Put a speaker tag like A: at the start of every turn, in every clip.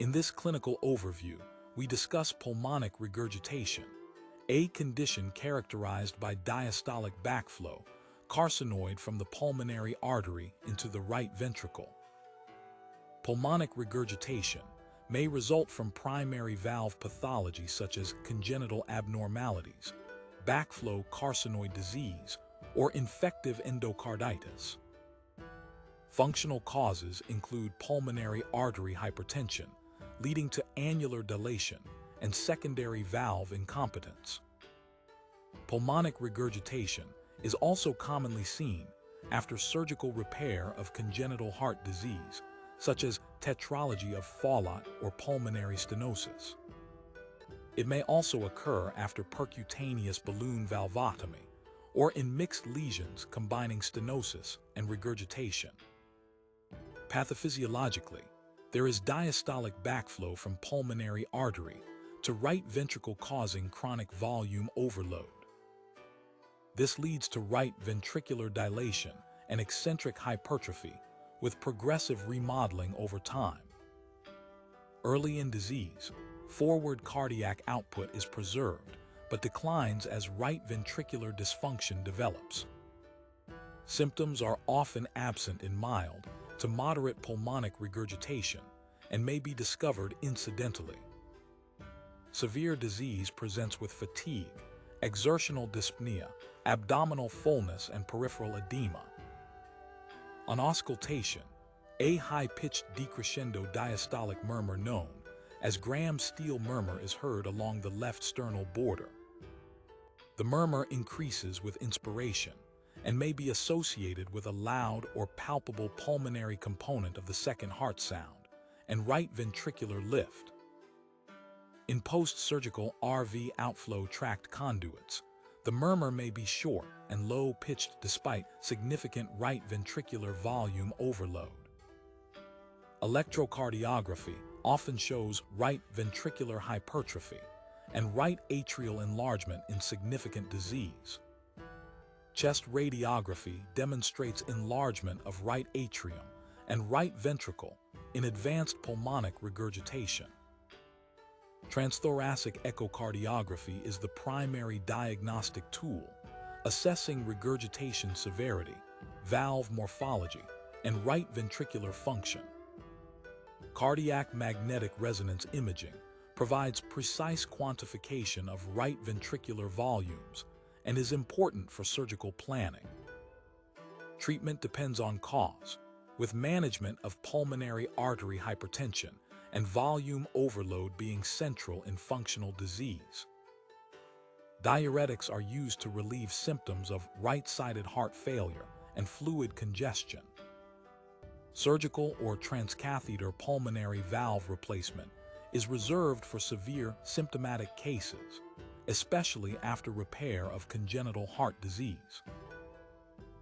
A: In this clinical overview, we discuss pulmonic regurgitation, a condition characterized by diastolic backflow, carcinoid from the pulmonary artery into the right ventricle. Pulmonic regurgitation may result from primary valve pathology such as congenital abnormalities, backflow carcinoid disease, or infective endocarditis. Functional causes include pulmonary artery hypertension, leading to annular dilation and secondary valve incompetence. Pulmonic regurgitation is also commonly seen after surgical repair of congenital heart disease, such as tetralogy of Fallot or pulmonary stenosis. It may also occur after percutaneous balloon valvotomy or in mixed lesions combining stenosis and regurgitation. Pathophysiologically, there is diastolic backflow from pulmonary artery to right ventricle causing chronic volume overload. This leads to right ventricular dilation and eccentric hypertrophy with progressive remodeling over time. Early in disease, forward cardiac output is preserved but declines as right ventricular dysfunction develops. Symptoms are often absent in mild to moderate pulmonic regurgitation and may be discovered incidentally. Severe disease presents with fatigue, exertional dyspnea, abdominal fullness, and peripheral edema. On auscultation, a high-pitched decrescendo diastolic murmur known as Graham-Steele murmur is heard along the left sternal border. The murmur increases with inspiration and may be associated with a loud or palpable pulmonary component of the second heart sound and right ventricular lift. In post-surgical RV outflow tract conduits, the murmur may be short and low-pitched despite significant right ventricular volume overload. Electrocardiography often shows right ventricular hypertrophy and right atrial enlargement in significant disease. Chest radiography demonstrates enlargement of right atrium and right ventricle in advanced pulmonic regurgitation. Transthoracic echocardiography is the primary diagnostic tool, assessing regurgitation severity, valve morphology, and right ventricular function. Cardiac magnetic resonance imaging provides precise quantification of right ventricular volumes and is important for surgical planning. Treatment depends on cause, with management of pulmonary artery hypertension and volume overload being central in functional disease. Diuretics are used to relieve symptoms of right-sided heart failure and fluid congestion. Surgical or transcatheter pulmonary valve replacement is reserved for severe symptomatic cases, especially after repair of congenital heart disease.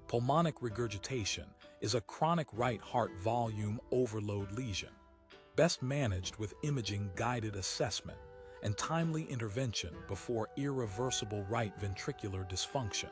A: Pulmonic regurgitation is a chronic right heart volume overload lesion, best managed with imaging-guided assessment and timely intervention before irreversible right ventricular dysfunction.